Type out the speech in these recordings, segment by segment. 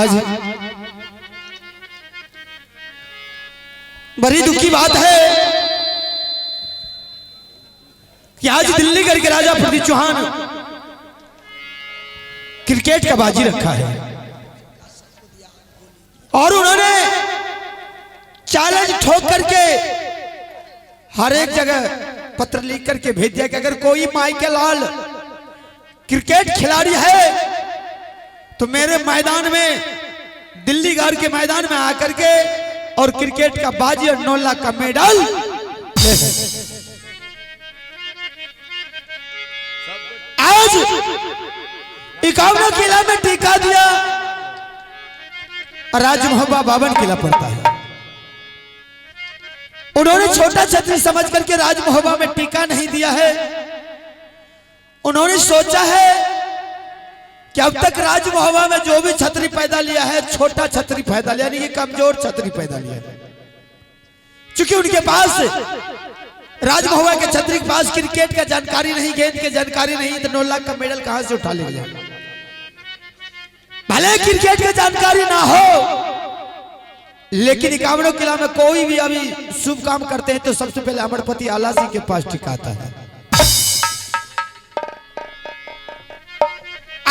आज बड़ी दुख की बात है कि आज दिल्ली करके राजा प्रदीप चौहान क्रिकेट का बाजी रखा है और उन्होंने चैलेंज ठोक करके हर एक जगह पत्र लिख करके भेज दिया कि अगर कोई माइकल लाल क्रिकेट खिलाड़ी है तो मेरे मैदान में दिल्ली गार के मैदान में आकर के और क्रिकेट का बाजी और 9 लाख का मेडल आज 51 किला में टीका दिया और राज मोहब्बा 52 किला पड़ता है। उन्होंने छोटा छतरी समझ करके राज मोहब्बा में टीका नहीं दिया है। उन्होंने सोचा है कि अब तक राज मोहब्बा में जो भी छतरी पैदा लिया है छोटा छतरी पैदा लिया, यानी कि कमजोर छतरी पैदा लिया है। चूंकि उनके पास राज मोहब्बा के छतरी के पास क्रिकेट का जानकारी नहीं, गेंद की जानकारी नहीं, तो 9 लाख का मेडल कहां से उठा लेगा। भले क्रिकेट की जानकारी ना हो लेकिन 51 किला में कोई भी अभी शुभ काम करते हैं तो सबसे पहले अमरपति आला सिंह के पास टिकाता है।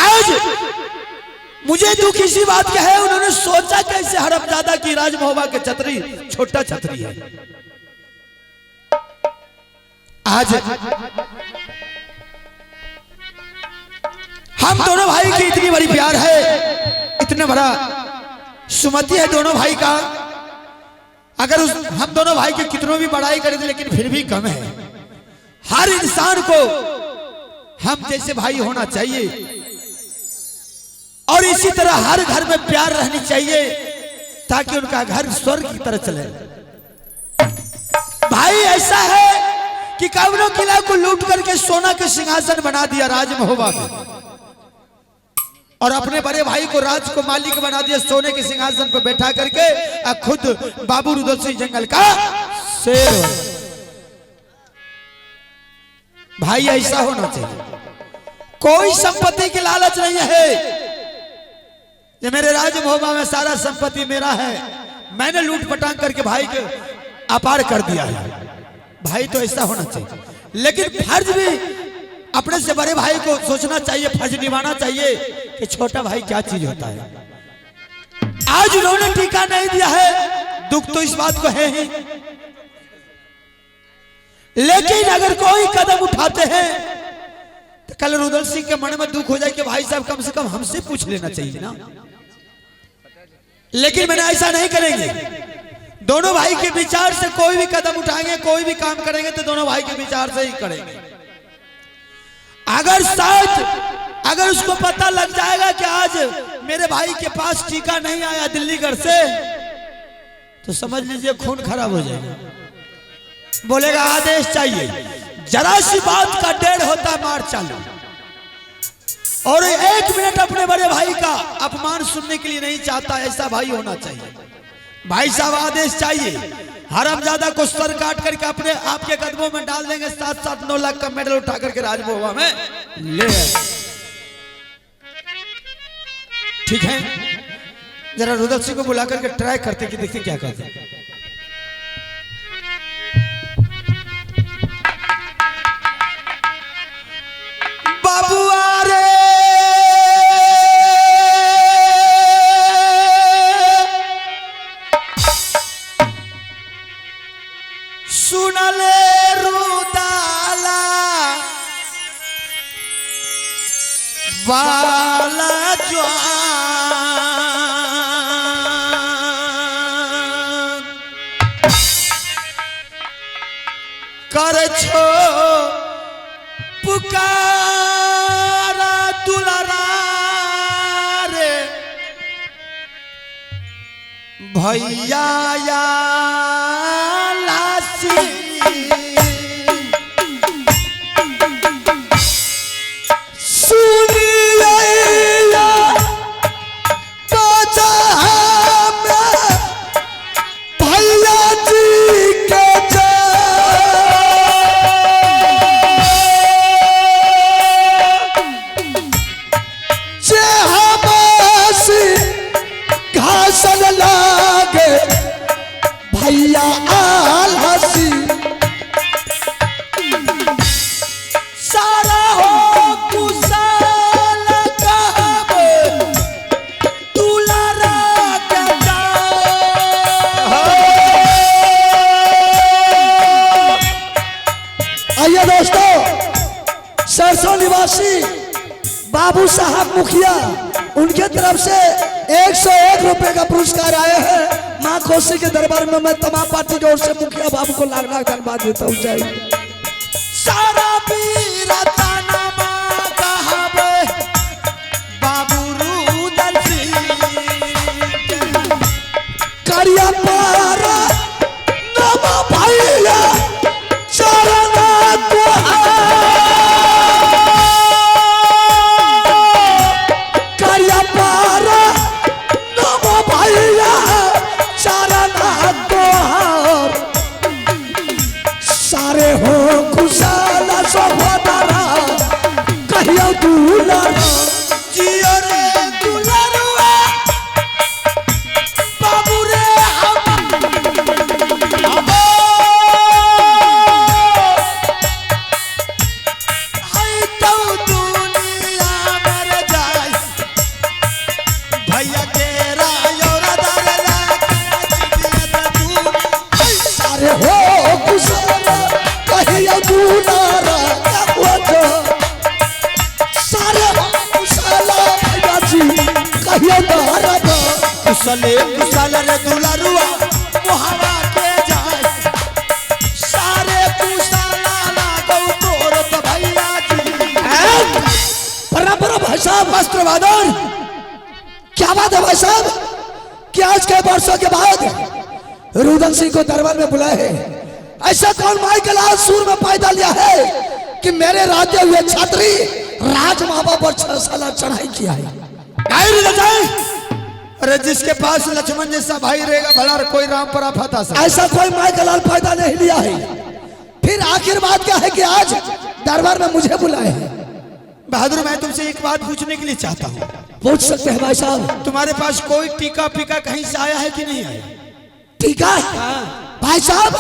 आज मुझे दुख इसी बात का है, उन्होंने सोचा कैसे हरमजादा की राज मोहब्बा के छतरी छोटा छतरी है। आज हम दोनों भाई की इतनी बड़ी प्यार है, इतना बड़ा सुमति है दोनों भाई का। अगर हम दोनों भाई की कितनों भी बड़ाई करें लेकिन फिर भी कम है। हर इंसान को हम जैसे भाई होना चाहिए और इसी तरह हर घर में प्यार रहनी चाहिए ताकि उनका घर स्वर्ग की तरह चले। भाई ऐसा है कि 51 किला को लूट करके सोना के सिंहासन बना दिया राज मोहब्बा में और अपने बड़े भाई को राज को मालिक बना दिया सोने के सिंहासन पर बैठा करके, खुद बाबू रुदल सिंह जंगल का शेर। भाई ऐसा होना चाहिए, कोई संपत्ति की लालच नहीं है ये मेरे राज मोहब्बा में सारा संपत्ति मेरा है, मैंने लूट पटांग करके भाई के अपार कर दिया है। भाई तो ऐसा होना चाहिए, लेकिन फर्ज भी अपने से बड़े भाई को सोचना चाहिए, फर्ज निभाना चाहिए कि छोटा भाई क्या चीज होता है। आज उन्होंने टीका नहीं दिया है, दुख तो इस बात को है ही, लेकिन अगर कोई कदम उठाते हैं तो कल रुदल सिंह के मन में दुख हो जाए कि भाई साहब कम से कम हमसे पूछ लेना चाहिए ना। लेकिन मैंने ऐसा नहीं करेंगे, दोनों भाई के विचार से कोई भी कदम उठाएंगे, कोई भी काम करेंगे तो दोनों भाई के विचार से ही करेंगे। अगर शायद अगर उसको पता लग जाएगा कि आज मेरे भाई के पास टीका नहीं आया दिल्लीगढ़ से तो समझ लीजिए खून खराब हो जाएगा, बोलेगा आदेश चाहिए। जरा सी बात का 1.5 होता मार चालू, और 1 मिनट अपने बड़े भाई का अपमान सुनने के लिए नहीं चाहता। ऐसा भाई होना चाहिए। भाई साहब आदेश चाहिए, हरामजादा को सर काट करके अपने आपके कदमों में डाल देंगे, साथ साथ 9 लाख का मेडल उठा करके राज मोहब्बा में ले। ठीक है, जरा रुदल सिंह को बुला करके ट्राई करते कि देखते क्या करते। बाबू आ रे सुनले रुदाला वाला जवान कर छो पुकारा दुलारा रे भैया या सरसों निवासी बाबू साहब मुखिया, उनके तरफ से 101 रुपए का पुरस्कार आए हैं। माँ कोसी के दरबार में मैं तमाम पार्टी की ओर से मुखिया बाबू को लाख लाख धन्यवाद देता हूँ। जय सारा पीरताना माँ कहावे बाबू रुदल सिंह करिया पारा नमा भैया चरण करिया पारा नमा भैया चरण तोहार सारे हो खुशहाल सहोदरा कहियो दुलार जियो रे दुलरुआ बाबू रे हाय तो दुनिया मर जाए भैया के रायोरा दरला सारे हो खुशहाल कहियो दुलार सारे हो खुशहाल भैया जी कहियो दुलार कुशले कुशल रे दुलरुआ मोहवा के जाए सारे कुशला लागौ तोर तो भैया जी बराबर भाई साहब वस्त्र वादन। क्या बात है भाई साहब कि आज के वर्षों के बाद रुदल सिंह को दरबार में बुलाए हैं। ऐसा कौन माई के लाल सूर में पैदा लिया है कि मेरे राज्य हुए छात्री राज मामा पर 6 साल चढ़ाई किया है। अरे जिसके पास लक्ष्मण जैसा भाई रहेगा भला कोई राम पर फता सा ऐसा कोई माई का लाल पैदा नहीं लिया है। फिर आखिर बात क्या है कि आज दरबार में मुझे बुलाए हैं। बहादुर मैं तुमसे एक बात पूछने के लिए चाहता हूँ। पूछ सकते हैं भाई साहब। तुम्हारे पास कोई टीका फीका कहीं से आया है कि नहीं आया? टीका भाई साहब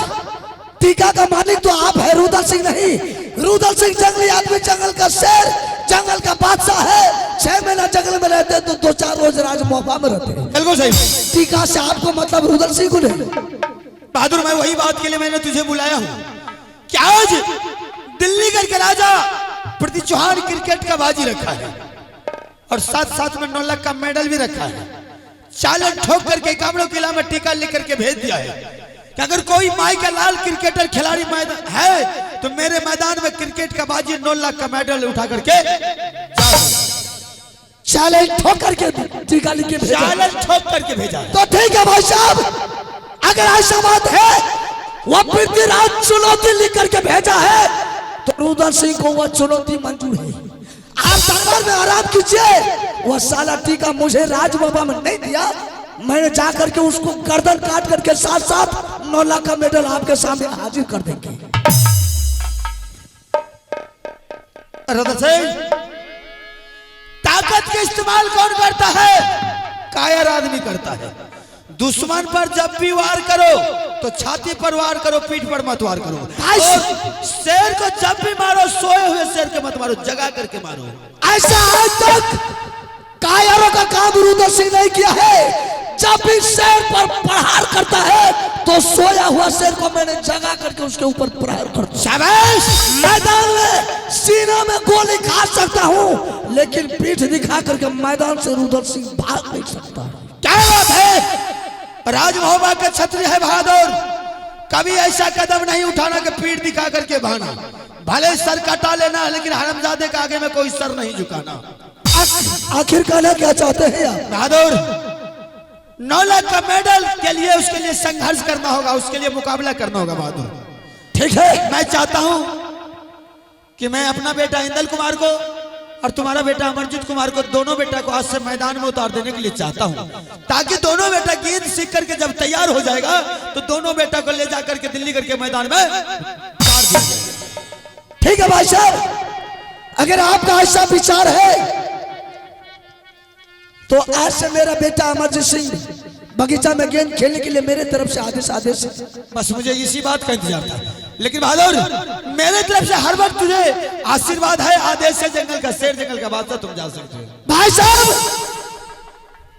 टीका का मालिक तो आप है, रुदल सिंह नहीं। रुदल सिंह जंगली आदमी, जंगल का शेर, जंगल का बादशाह है। 6 महीना जंगल में रहते तो 2-4 रोज राज मोहब्बा में रहते। बिल्कुल सही। टीका से आपको मतलब रुदल सिंह को नहीं। बहादुर मैं वही बात के लिए मैंने तुझे बुलाया हूँ कि आज दिल्ली के राजा प्रति चौहान क्रिकेट का बाजी रखा है और साथ साथ में 9 लाख का मेडल भी रखा है। चालन ठोक करके कामड़ों किला में टीका लिख करके भेज दिया है कि अगर कोई माई का लाल क्रिकेटर खिलाड़ी मैदान है तो मेरे मैदान में क्रिकेट का बाजी 9 लाख का मेडल उठा करके चालन ठोक करके टीका लिख के भेजा। चालन ठोक करके भेजा तो ठीक है भाई साहब, अगर ऐसा बात है वो पृथ्वीराज चुनौती लिख करके भेजा है तो रुदल सिंह को वह चुनौती मंजूर है। आप दरबार में आराम कीजिए। वह साला टीका मुझे राज बाबा में नहीं दिया, मैंने जाकर के उसको गर्दन काट करके साथ साथ 9 लाख का मेडल आपके सामने हाजिर कर देंगे। रुदल सिंह ताकत का इस्तेमाल कौन करता है? कायर आदमी करता है। दुश्मन पर जब भी वार करो तो छाती पर वार करो, पीठ पर मत वार करो। और शेर को जब भी मारो सोए हुए शेर के मत मारो, जगा करके मारो। ऐसा आज तक कायरों का काम रुदल सिंह नहीं किया है। जब भी शेर पर प्रहार करता है तो सोया हुआ शेर को मैंने जगा करके उसके ऊपर प्रहार करता हूं। शाबाश। मैदान में सीना में गोली खा सकता हूं लेकिन पीठ दिखा करके मैदान से रुदल सिंह भाग नहीं सकता। क्या बात है? राजमहोबा का छत्री है बहादुर, कभी ऐसा कदम नहीं उठाना कि पीठ दिखा करके भाना। भले सर कटा लेना लेकिन हरामजादे के आगे में कोई सर नहीं झुकाना। आखिर कहना क्या चाहते हैं आप? बहादुर 9 लाख का मेडल के लिए उसके लिए संघर्ष करना होगा, उसके लिए मुकाबला करना होगा बहादुर। ठीक है, मैं चाहता हूं कि मैं अपना बेटा इंदल कुमार को और तुम्हारा बेटा अमरजीत कुमार को, दोनों बेटा को आज से मैदान में उतार देने के लिए चाहता हूं, ताकि दोनों बेटा गेंद सीख करके जब तैयार हो जाएगा तो दोनों बेटा को ले जाकर के दिल्ली करके मैदान में उतार दिया जाएगा। ठीक है भाई साहब, अगर आपका ऐसा विचार है तो आज से मेरा बेटा अमरजीत सिंह बगीचा में गेंद खेलने के लिए मेरे तरफ से आदेश है। बस मुझे इसी बात का इंतजार था। लेकिन बहादुर मेरे तरफ से हर वक्त तुझे आशीर्वाद है, आदेश है। जंगल का शेर, जंगल का बादशाह, तुम जा सकते हो। भाई साहब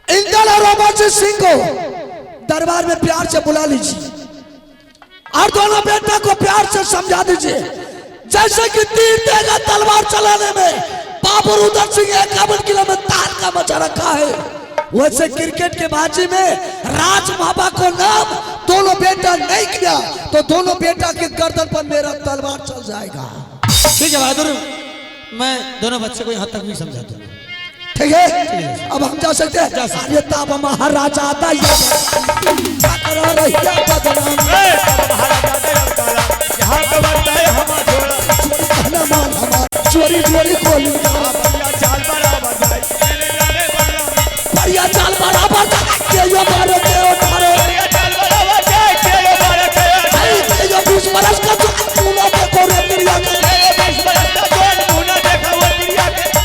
इंदल और अमरजीत सिंह को दरबार में प्यार से बुला लीजिए और दोनों बेटा को प्यार से समझा दीजिए। जैसे कि तीर देगा तलवार तलवार चलाने में बाबर उदय सिंह 51 किलो में तार का मचा रखा है। वैसे क्रिकेट के बाजी में राज बाबा को नाम दोनों बेटा नहीं किया तो दोनों बेटा के गर्दन पर मेरा तलवार चल जाएगा। ठीक है बहादुर, मैं दोनों बच्चे को यहाँ तक भी समझा दूंगा। ठीक है, अब हम जा सकते हैं। अरे तब महाराजा आता चोरी चोरी खोली बढ़िया चाल बराबर बरस का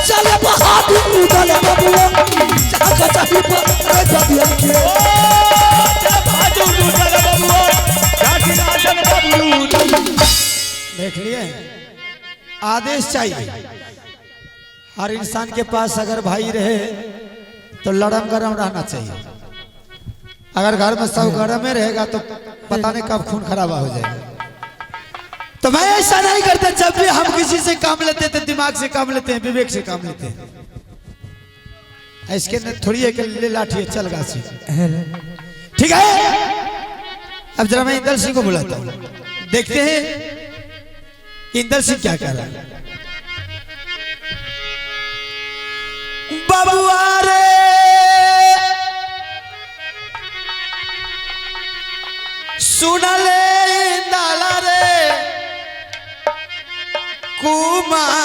चले बहादुर उदल बबुआ जाकर चाही पर जबिया के देख लिए, आदेश चाहिए हर इंसान के पास। अगर भाई रहे तो लड़म गरम रहना चाहिए। अगर घर में सब गरम में रहेगा तो पता नहीं कब खून खराबा हो जाएगा। तो मैं ऐसा नहीं करता, जब भी हम किसी से काम लेते थे दिमाग से काम लेते हैं, विवेक से काम लेते हैं। इसके थोड़ी है कि ले लाठी चल गाछी। ठीक है, अब जरा मैं इंदल सिंह को बुलाता हूँ, देखते हैं कि इंदल सिंह क्या कह रहा है। बबुआ रे सुन ले इंदला रे कुमार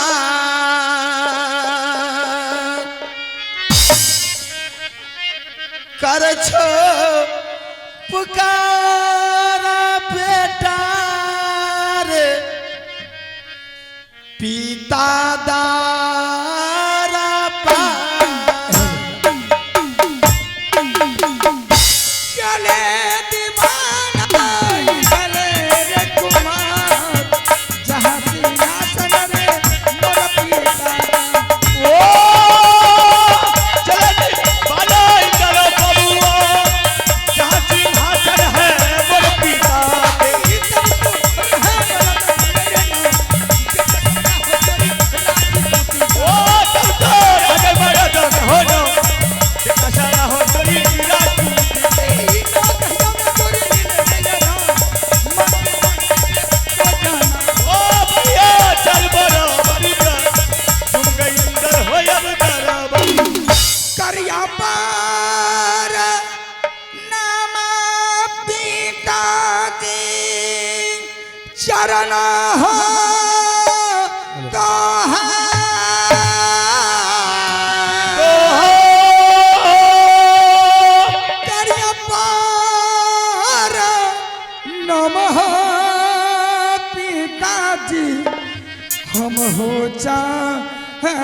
कर छो पुकारा बेटा रे पिता दारा पा चले दीवाना चले रे कुमार जहाँ सिंहासन रे मोर पिता ओ चले बाला इंदला बबुआ जहाँ सिंहासन है मोर पिता चरण हो तो करिया पार नमः पिताजी हम हो चाहे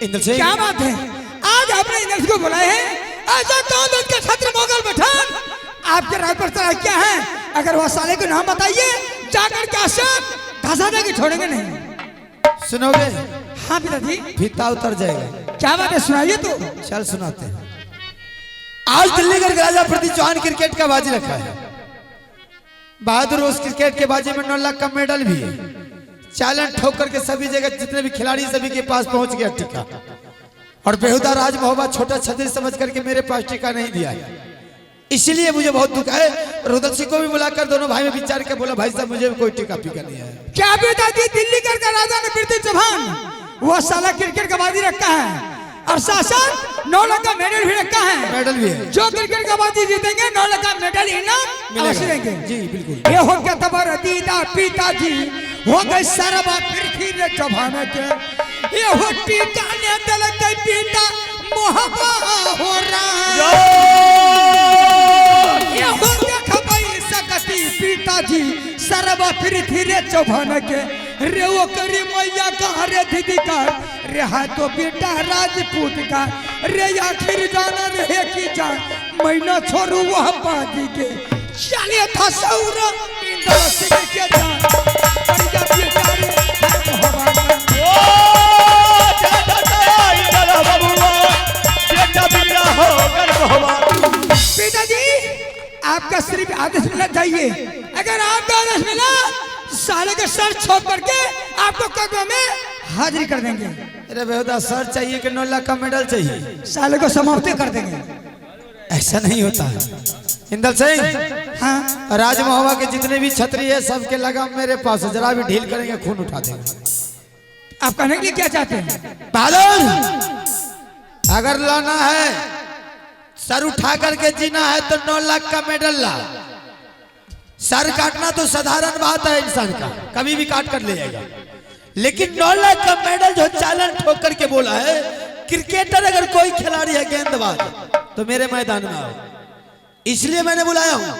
इंदल सिंह, क्या बात है, आज आपने इंदल को बुलाए हैं। ऐसा कौन उनके छत्र मोगल पठान आपके राय पर चढ़ा क्या है? अगर वो साले को नाम बताइए जाकर के आश्रम धसा देंगे, छोड़ेंगे नहीं। सुनोगे? हाँ पिताजी। फीता उतर जाएगा। क्या बात है, सुनाइए तो। चल सुनाते हैं। आज दिल्ली के राजा पृथ्वी चौहान क्रिकेट का बाजी रखा है। बहादुर उस क्रिकेट के बाजी में 9 लाख का मेडल भी है। चालन ठोक करके सभी जगह जितने भी खिलाड़ी सभी के पास पहुंच गया टीका, और बेहुदा राज मोहब्बत छोटा छतरी समझ करके मेरे पास टीका नहीं दिया है। इसलिए मुझे बहुत दुख है। रुद्र सिंह को भी बुलाकर दोनों भाई में विचार के बोला, भाई साहब मुझे भी कोई टीका पीका नहीं है। क्या पिताजी, दिल्ली का राजा ने पृथ्वी चौहान वो साला क्रिकेट का बाजी रखा है और शासन 9 लाख का मेडल भी रखा है। मेडल भी है। जो क्रिकेट का बाजी जीतेंगे 9 लाख का मेडल इनाम अवश्य देंगे। जी बिल्कुल। ये हो गया तबर दीदा पिताजी, हो गए सरबा पृथ्वी रे चौहान के, ये हो टीका ने दल के पिता मोहबा हो रहा, ये हो गया खबई सकती पिताजी सरबा पृथ्वी रे चौहान के, रे वो करी मैया का रे दीदी का, रे हा तो बेटा राजपूत का, रे आखिर जाना रहे की जान महीना छोड़ू वह बाजी के, चले था सौर इंद्र सिंह के जान परिजा बेटा रे ओ चला इंद्र बबुआ बेटा बिगड़ा हो कर भगवान। पिताजी आपका सिर्फ आदेश मिलना चाहिए, अगर आपका आदेश मिला साले का सर छोड़ करके आपको कदम में हाजिरी कर देंगे। अरे बेहुदा सर चाहिए कि 9 लाख का मेडल चाहिए? साले को समाप्ति कर देंगे। ऐसा नहीं होता है इंदल सिंह। हाँ राज महोबा के जितने भी छतरी है सबके लगाम मेरे पास है, जरा भी ढील करेंगे खून उठा देंगे। आप कहने के लिए क्या चाहते हैं? बहादुर अगर लाना है सर उठा करके जीना है तो 9 लाख का मेडल ला। सर काटना तो साधारण बात है, इंसान का कभी भी काट कर ले जाएगा, लेकिन 9 लाख का मेडल जो चालन ठोक करके बोला है, क्रिकेटर अगर कोई खिलाड़ी है गेंदबाज तो मेरे मैदान में आओ। इसलिए मैंने बुलाया हूं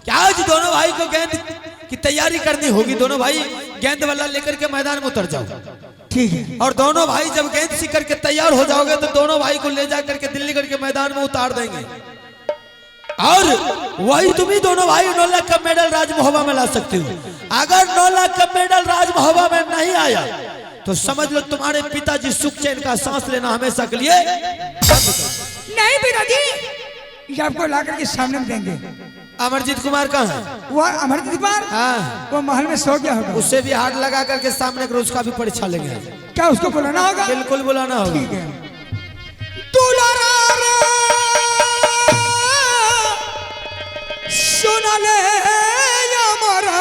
कि आज दोनों भाई को गेंद की तैयारी करनी होगी। दोनों भाई गेंद वाला लेकर के मैदान में उतर जाओ। ठीक है। और दोनों भाई जब गेंद सीख करके तैयार हो जाओगे तो दोनों भाई को ले जा करके दिल्ली करके मैदान में उतार देंगे, और वही तुम ही दोनों भाई 9 लाख का मेडल राज महोबा में ला सकते हो। अगर 9 लाख का मेडल राज महोबा में नहीं आया तो समझ लो तुम्हारे पिताजी सुख चैन का सांस लेना हमेशा के लिए नहीं पिताजी, ये आपको ला करके सामने में देंगे। अमरजीत कुमार कहाँ है? वो अमरजीत कुमार, हाँ वो महल में सो गया होगा। उससे भी हाथ लगा करके सामने करो, उसका भी परीक्षा लेंगे। क्या उसको बुलाना होगा? बिल्कुल बुलाना होगा। ठीक है। दुलारा सुना ले हमारा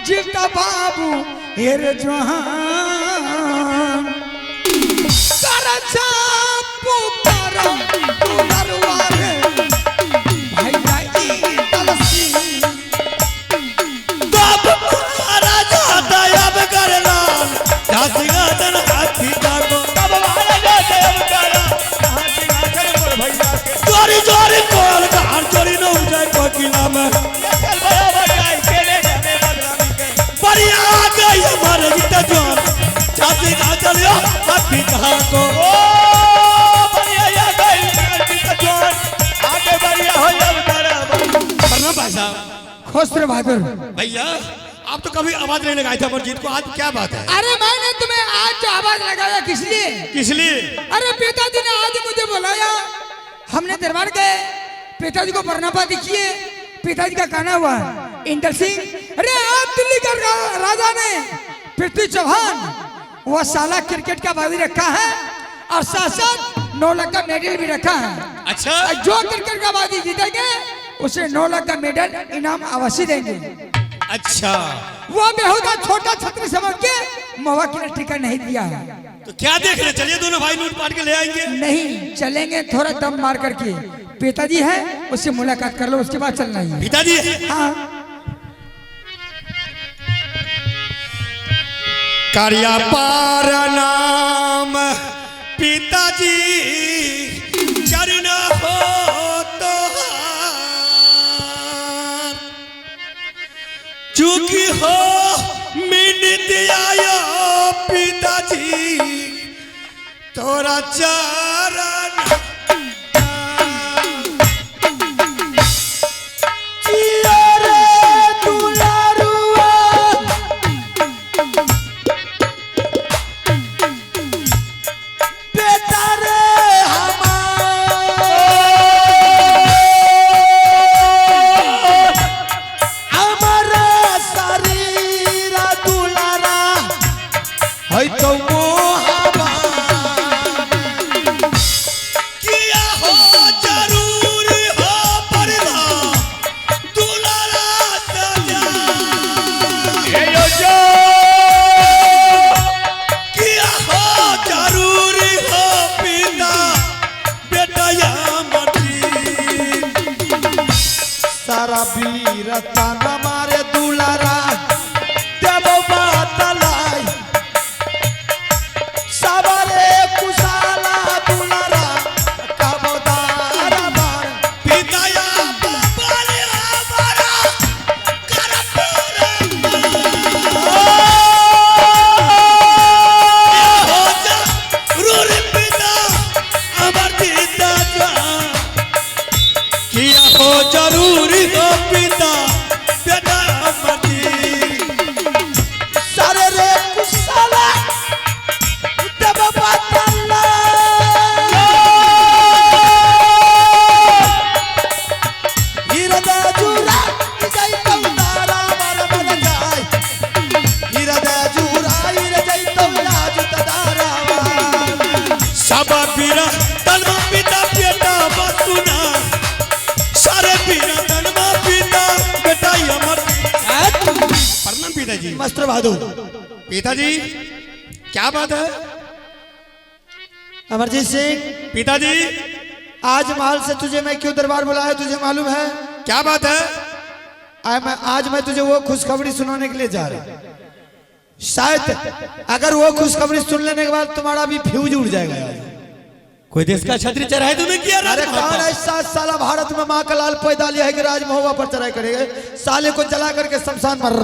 जीता बाबू हेरे जहान करजा पुकारा दुलारवा रे भैया ई तलसी बाप महाराजा दयाब करना झांसीगा तन हाथी जागो तब महाराजा दयाब करना झांसीगा तन मोर भैया के जोरी जोरी कोल गार जोरी न हो जाए कोकिला में चल बड़ा बजाई केले जाने बदनामी के बढ़िया गई हमारे जीता जान झांसीगा चलियो हाथी जागो ओ बढ़िया या गई जीता जान आगे बढ़िया हो जाओ तारा प्रणाम भाई साहब। खुश रहे बहादुर भैया आप तो कभी आवाज नहीं लगाए थे अमरजीत को, आज क्या बात है? अरे मैंने तुम्हें आज जो आवाज लगाया किस लिए? किस लिए? अरे पिताजी ने आज मुझे बुलाया, हमने दरबार गए, पिताजी को बरनापा दिखिए, पिताजी का कहना हुआ इंदर सिंह, अरे आज दिल्ली का राजा ने पृथ्वी चौहान वो साला क्रिकेट का बाजी रखा है और साथ साथ 9 लाख का मेडल भी रखा है। अच्छा जो क्रिकेट का बाजी जीतेंगे उसे 9 लाख का मेडल इनाम अवश्य देंगे। अच्छा वो बेहुदा छोटा छत्र समझ के मवा की टिकट नहीं दिया है। तो क्या देख रहे? चलिए दोनों भाई लूट पाट के ले आएंगे। नहीं चलेंगे, थोड़ा दम मार करके। पिताजी है उससे मुलाकात कर लो, उसके बाद चलना ही है। पिताजी? हाँ कार्या पार नाम पिताजी चरण हो तो चूकी हो मिनत आयो पिताजी तोरा चरण जिया रे हमारे दुलारा देव बातलाई सवारे कुशाला दुलारा कबोदार बार पिताया बाबाले हमारा करपूर हो जा रूर पिता अमर पिता किया हो जरूरी हो पिता बेटा अमर सारे रे कुशाला देव बातलाई हीरदा जुरा जय कौतारा मार मन जाय हीरदा जुरा जय कौला जुतदारा सब बीरा तनमा पिता बेटा बसुना सारे बीरा तनमा पिता बेटा अमर प्रणाम पिताजी। मास्टर बहादुर पिताजी क्या बात है अमरजीत सिंह पिताजी? आज महल से तुझे मैं क्यों दरबार बुलाया तुझे मालूम है? क्या बात है? आज मैं तुझे वो खुशखबरी सुनाने के लिए जा रहा हूं। शायद अगर वो खुशखबरी सुन लेने के बाद तुम्हारा भी फ्यूज उड़ जाएगा यार। कोई देश का छतरी चढ़ाई तूने किया? अरे कौन ऐसा साला भारत में माँ का लाल पैदा लिया है कि राज महुआ पर चढ़ाई करेगा? साले को जला करके शमशान मर।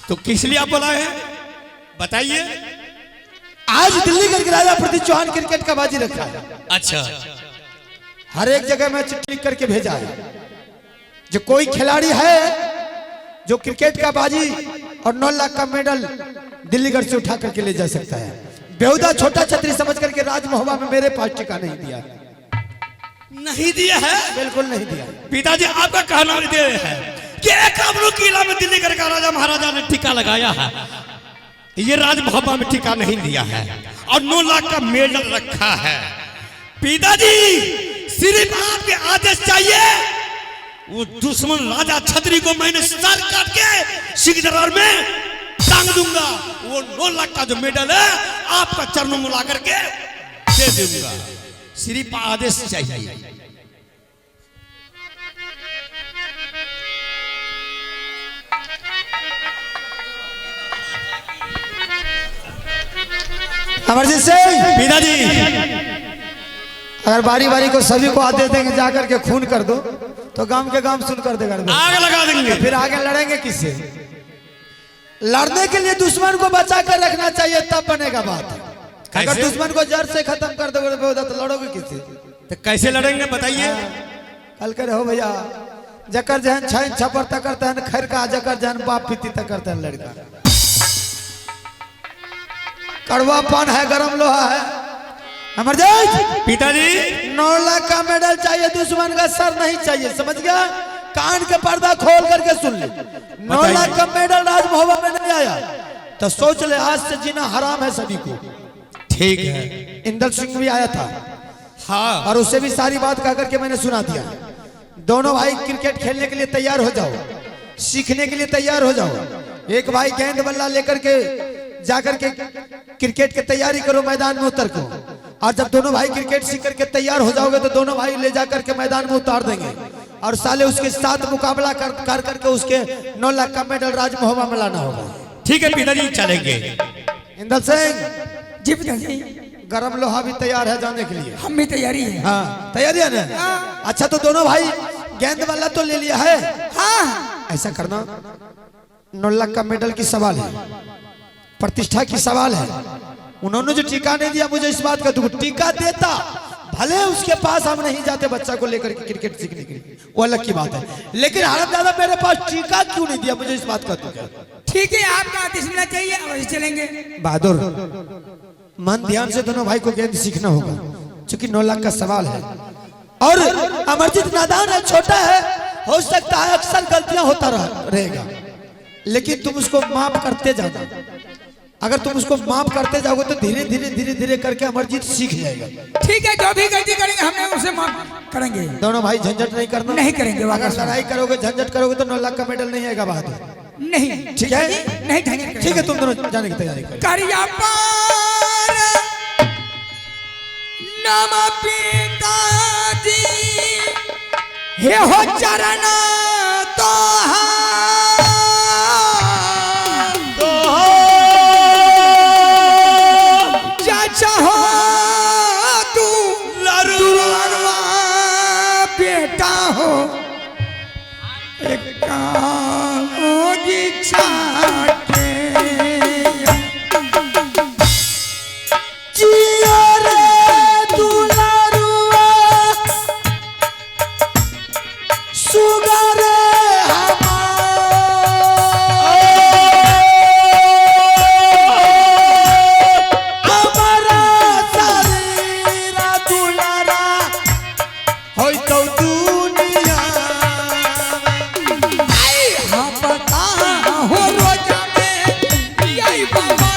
तो किस लिए आप बुलाए हैं बताइए। आज दिल्ली करके राजा प्रदीप चौहान क्रिकेट का बाजी रखा है। अच्छा हर एक जगह मैं चिट्ठी लिख करके भेजा है। जो कोई खिलाड़ी है जो क्रिकेट का बाजी और 9 लाख का मेडल दिल्लीगढ़ से उठा करके ले जा सकता है। बेहुदा छोटा छतरी समझ करके राज महुआ में मेरे पास टिका नहीं दिया। नहीं दिया है? बिल्कुल नहीं दिया। पिताजी आपका कहना दे है कि एक अमरू किला में दिल्लीगढ़ का राजा महाराजा ने टीका लगाया है, ये राज महुआ में टीका नहीं दिया है और 9 लाख का मेडल रखा है। पिताजी सिर्फ आपके आदेश चाहिए, वो दुश्मन राजा छतरी को मैंने सर काट के सिख दरबार में टांग दूंगा। वो 9 लाख का जो मेडल है आपका चरणों में ला करके दे दूंगा। सिर्फ आदेश चाहिए। अमरजीत सिंह पिताजी अगर बारी बारी को सभी को आदेश देंगे जाकर के खून कर दो तो गांव के गांव सुन कर देगा। आग लगा देंगे। फिर आगे लड़ेंगे किससे? लड़ने के लिए दुश्मन को बचा कर रखना चाहिए, तब बनेगा बात। अगर दुश्मन को जड़ से खत्म कर दोगे तो लड़ोगे किससे? तो कैसे लड़ेंगे बताइए। कल कर हो भैया जकर जहन छैन छपर तकर तहन खैर का जकर जहन बाप पीती तकर तहन लड़का। कड़वापन है, गरम लोहा है। अमरजीत पिताजी 9 लाख का मेडल चाहिए, दुश्मन का सर नहीं चाहिए, समझ गया? कान के पर्दा खोल करके सुन ले। 9 लाख का मेडल राज महुआ में नहीं आया तो सोच ले आज से जीना हराम है सभी को। ठीक है। इंदल सिंह भी आया था हाँ और उससे भी सारी बात कह करके मैंने सुना दिया। दोनों भाई क्रिकेट खेलने के लिए तैयार हो जाओ, सीखने के लिए तैयार हो जाओ। एक भाई गेंद बल्ला लेकर के जाकर के क्रिकेट की तैयारी करो मैदान में उतर को, और जब दोनों भाई क्रिकेट सीख करके तैयार हो जाओगे तो दोनों भाई ले जाकर के मैदान में उतार देंगे और साले उसके साथ मुकाबला कर करके उसके 9 लाख का मेडल राज महुआ में लाना होगा। ठीक है पिताजी चलेंगे। इंदल सिंह जी पिताजी गरम लोहा भी तैयार है जाने के लिए? हम भी तैयारी है। हाँ तैयारी है ना? अच्छा तो दोनों भाई गेंद वाला तो ले लिया है? हाँ ऐसा करना 9 लाख का मेडल की सवाल है, प्रतिष्ठा की सवाल है। उन्होंने जो टीका नहीं दिया मुझे इस बात का दुख। टीका देता भले उसके पास हम नहीं जाते बच्चा को लेकर के क्रिकेट सीखने के लिए, वो अलग की बात है, लेकिन हालत ज्यादा मेरे पास टीका क्यों नहीं दिया मुझे इस बात का दुख है। ठीक है आपका आदेश मिलना चाहिए, अवश्य चलेंगे। बहादुर मन ध्यान से दोनों भाई को गेंद सीखना होगा क्योंकि 9 लाख का सवाल है। और अमरजीत नादान है, छोटा है, हो सकता है अक्सर गलतियां होता रहेगा, लेकिन तुम उसको माफ करते जाना। अगर तुम उसको माफ करते जाओगे तो धीरे धीरे धीरे धीरे करके अमरजीत सीख जाएगा। ठीक है जो भी गलती करेंगे हम उसे माफ करेंगे। दोनों भाई झंझट नहीं करना। नहीं करेंगे। अगर लड़ाई करोगे झंझट करोगे तो 9 लाख का मेडल नहीं आएगा बहादुर। नहीं ठीक है? नहीं झंझट ठीक है तुम दोनों जाने की तैयारी करो। करिया पार नम पिताजी हे हो चरण तो चाचा हो तू दुर्गा बेटा हो एक कागोगी छाटे जियो रे दुलारुआ सुगर हमारा शरीरा दुलारा होई तो दुनिया हाँ पता हो रोजा में यही बाबा